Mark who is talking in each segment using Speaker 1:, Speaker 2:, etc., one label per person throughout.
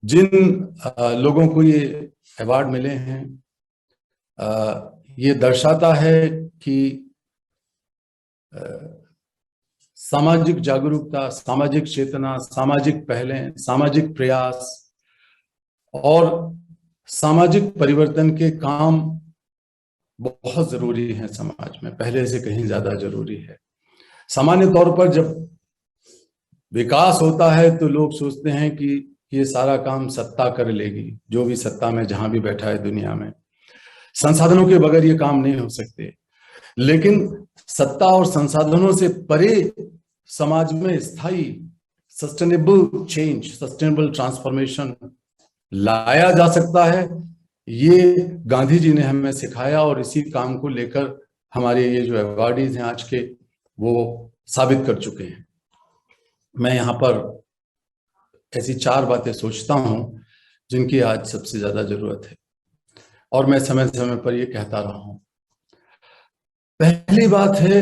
Speaker 1: जिन लोगों को ये अवार्ड मिले हैं, ये दर्शाता है कि सामाजिक जागरूकता, सामाजिक चेतना, सामाजिक पहलें, सामाजिक प्रयास और सामाजिक परिवर्तन के काम बहुत जरूरी है समाज में, पहले से कहीं ज्यादा जरूरी है। सामान्य तौर पर जब विकास होता है तो लोग सोचते हैं कि ये सारा काम सत्ता कर लेगी, जो भी सत्ता में जहां भी बैठा है दुनिया में। संसाधनों के बगैर ये काम नहीं हो सकते। लेकिन सत्ता और संसाधनों से परे समाज में स्थायी सस्टेनेबल चेंज, सस्टेनेबल ट्रांसफॉर्मेशन लाया जा सकता है। ये गांधी जी ने हमें सिखाया और इसी काम को लेकर हमारे ये जो अवार्डीज हैं आज के, वो साबित कर चुके हैं। मैं यहाँ पर ऐसी 4 बातें सोचता हूं जिनकी आज सबसे ज्यादा जरूरत है और मैं समय समय पर ये कहता रहा हूं। पहली बात है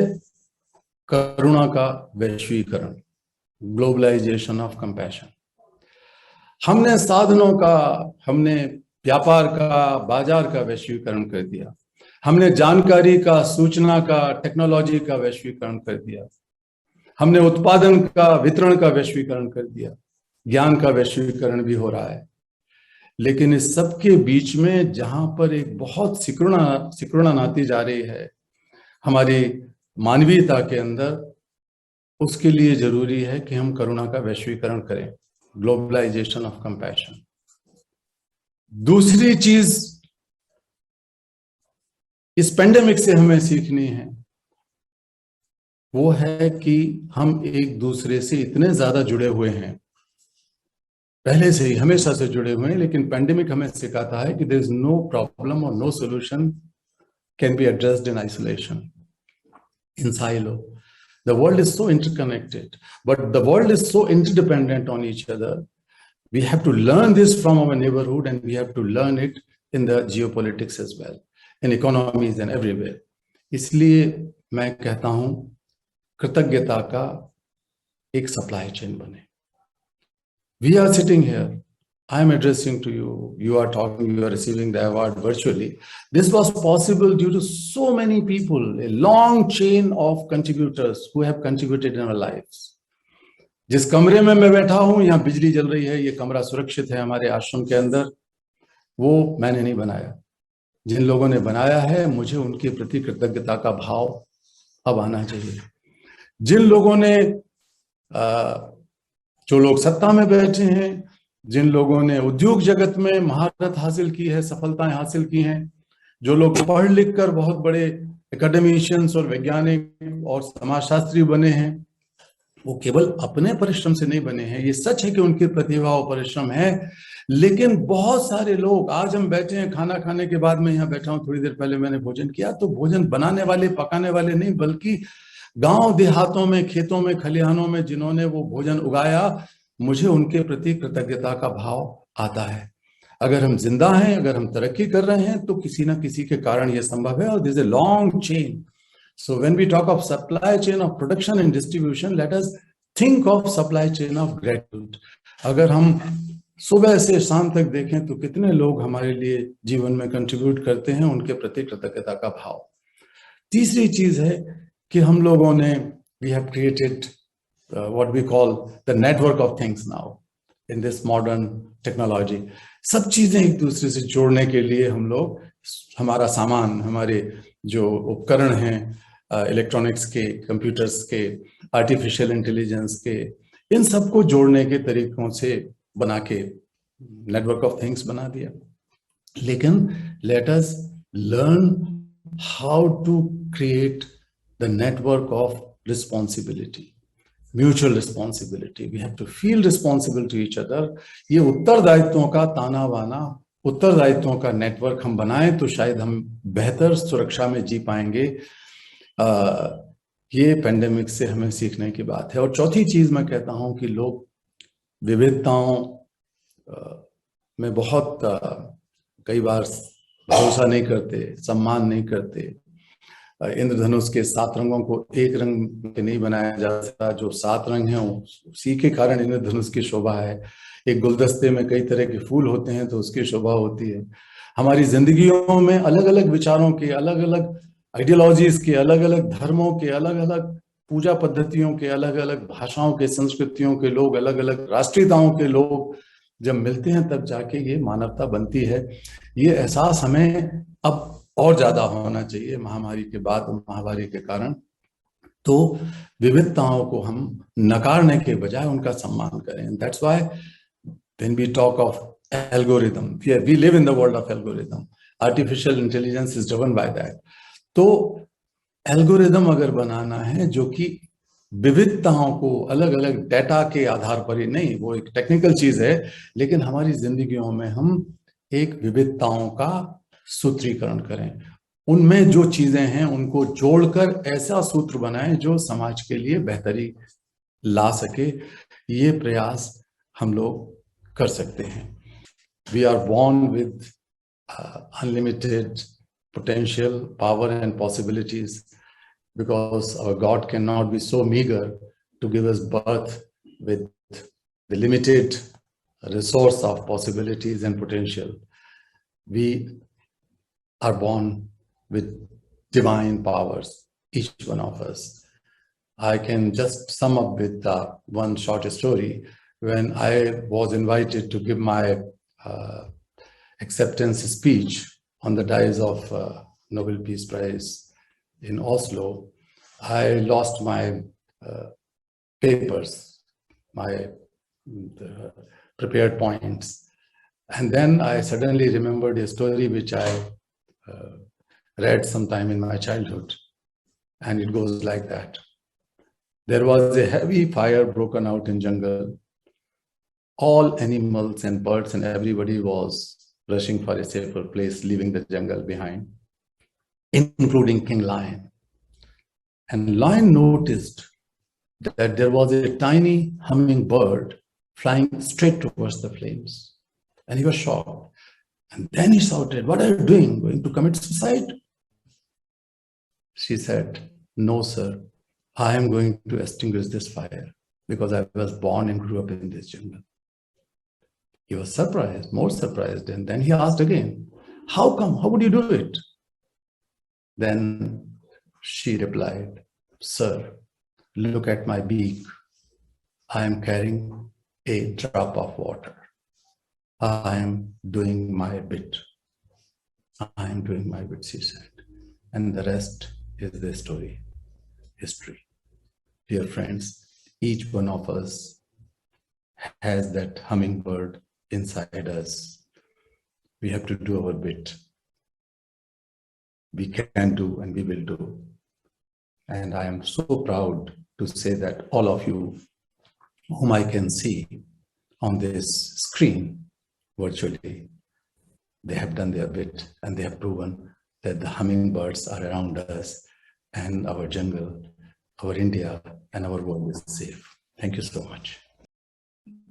Speaker 1: करुणा का वैश्वीकरण, ग्लोबलाइजेशन ऑफ कंपैशन। हमने साधनों का, हमने व्यापार का, बाजार का वैश्वीकरण कर दिया। हमने जानकारी का, सूचना का, टेक्नोलॉजी का वैश्वीकरण कर दिया। हमने उत्पादन का, वितरण का वैश्वीकरण कर दिया। ज्ञान का वैश्वीकरण भी हो रहा है। लेकिन इस सब के बीच में जहां पर एक बहुत सिकुड़ना नाती जा रही है हमारी मानवीयता के अंदर, उसके लिए जरूरी है कि हम करुणा का वैश्वीकरण करें, ग्लोबलाइजेशन ऑफ कंपैशन। दूसरी चीज इस पेंडेमिक से हमें सीखनी है, वो है कि हम एक दूसरे से इतने ज्यादा जुड़े हुए हैं, पहले से ही हमेशा से जुड़े हुए हैं, लेकिन पेंडेमिक हमें सिखाता है कि देयर इज नो प्रॉब्लम और no solution can be addressed in isolation, in silo. The world is so interconnected, but the world is so interdependent on each other. We have to learn this from our neighborhood, and we have to learn it in the geopolitics as well, in economies and everywhere. इसलिए मैं कहता हूं कृतज्ञता का एक supply chain बने। We are sitting here, I am addressing to you, you are talking, you are receiving the award virtually. This was possible due to so many people, a long chain of contributors who have contributed in our lives. जिस कमरे में मैं बैठा हूं, यहाँ बिजली जल रही है, ये कमरा सुरक्षित है हमारे आश्रम के अंदर, वो मैंने नहीं बनाया। जिन लोगों ने बनाया है, मुझे उनके प्रति कृतज्ञता का भाव अब आना चाहिए। जिन लोगों ने जो लोग सत्ता में बैठे हैं, जिन लोगों ने उद्योग जगत में महारत हासिल की है, सफलताएं हासिल की हैं, जो लोग पढ़ लिख कर बहुत बड़े एकेडमिशियंस और वैज्ञानिक और समाजशास्त्री बने हैं, वो केवल अपने परिश्रम से नहीं बने हैं। ये सच है कि उनकी प्रतिभा और परिश्रम है, लेकिन बहुत सारे लोग, आज हम बैठे हैं, खाना खाने के बाद मैं यहाँ बैठा हूँ, थोड़ी देर पहले मैंने भोजन किया, तो भोजन बनाने वाले, पकाने वाले नहीं, बल्कि गांव देहातों में, खेतों में, खलिहानों में जिन्होंने वो भोजन उगाया, मुझे उनके प्रति कृतज्ञता का भाव आता है। अगर हम जिंदा हैं, अगर हम तरक्की कर रहे हैं, तो किसी ना किसी के कारण यह संभव है, और this is a long chain. So when we talk of supply chain of production and distribution, let us think of supply chain of gratitude. अगर हम सुबह से शाम तक देखें तो कितने लोग हमारे लिए जीवन में कंट्रीब्यूट करते हैं, उनके प्रति कृतज्ञता का भाव। तीसरी चीज है कि हम लोगों ने, we have created what we call the network of things now in this modern technology. सब चीजें एक दूसरे से जोड़ने के लिए हम लोग, हमारा सामान, हमारे जो उपकरण हैं, इलेक्ट्रॉनिक्स के, कंप्यूटर्स के, आर्टिफिशियल इंटेलिजेंस के, इन सबको जोड़ने के तरीकों से बना के नेटवर्क ऑफ थिंग्स बना दिया। लेकिन let us learn how to create the network of responsibility, mutual responsibility. We have to feel responsible to each other. ये उत्तरदायित्वों का ताना बाना, उत्तरदायित्वों का नेटवर्क हम बनाएं तो शायद हम बेहतर सुरक्षा में जी पाएंगे। ये पेंडेमिक से हमें सीखने की बात है। और चौथी चीज मैं कहता हूं कि लोग विविधताओं में बहुत कई बार भरोसा नहीं करते, सम्मान नहीं करते। इंद्रधनुष के 7 रंगों को एक रंग में नहीं बनाया जा सकता। जो 7 रंग हैं उसी के कारण इंद्रधनुष की शोभा है। एक गुलदस्ते में कई तरह के फूल होते हैं तो उसकी शोभा होती है। हमारी जिंदगियों में अलग अलग विचारों के, अलग अलग आइडियोलॉजीज के, अलग अलग धर्मों के, अलग अलग पूजा पद्धतियों के, अलग अलग भाषाओं के, संस्कृतियों के लोग, अलग अलग राष्ट्रीयताओं के लोग जब मिलते हैं तब जाके ये मानवता बनती है। ये एहसास हमें अब और ज्यादा होना चाहिए महामारी के बाद, महामारी के कारण। तो विविधताओं को हम नकारने के बजाय उनका सम्मान करें। That's why when we talk of algorithm, we live in the world of algorithm, artificial intelligence is driven by that. तो एल्गोरिदम अगर बनाना है जो कि विविधताओं को अलग अलग डेटा के आधार पर ही नहीं, वो एक टेक्निकल चीज है, लेकिन हमारी जिंदगियों में हम एक विविधताओं का सूत्रीकरण करें, उनमें जो चीजें हैं उनको जोड़कर ऐसा सूत्र बनाएं जो समाज के लिए बेहतरी ला सके। ये प्रयास हम लोग कर सकते हैं। We are born with unlimited potential, power and possibilities, because our God cannot be so meager to give us birth with the limited resource of possibilities and potential. We are born with divine powers, each one of us. I can just sum up with one short story. When I was invited to give my acceptance speech on the dais of Nobel Peace Prize in Oslo, I lost my papers, my prepared points. And then I suddenly remembered a story which I read sometime in my childhood. And it goes like that. There was a heavy fire broken out in jungle. All animals and birds and everybody was rushing for a safer place, leaving the jungle behind, including King Lion. And Lion noticed that there was a tiny hummingbird flying straight towards the flames. And he was shocked. And then he shouted, "What are you doing? Going to commit suicide?" She said, "No, sir. I am going to extinguish this fire because I was born and grew up in this jungle." He was surprised, more surprised. And then he asked again, "How come? How would you do it?" Then she replied, "Sir, look at my beak. I am carrying a drop of water. I am doing my bit. I am doing my bit," she said. And the rest is the story, history. Dear friends, each one of us has that hummingbird inside us. We have to do our bit. We can do and we will do. And I am so proud to say that all of you whom I can see on this screen virtually, they have done their bit and they have proven that the hummingbirds are around us and our jungle, our India, and our world is safe. Thank you so much.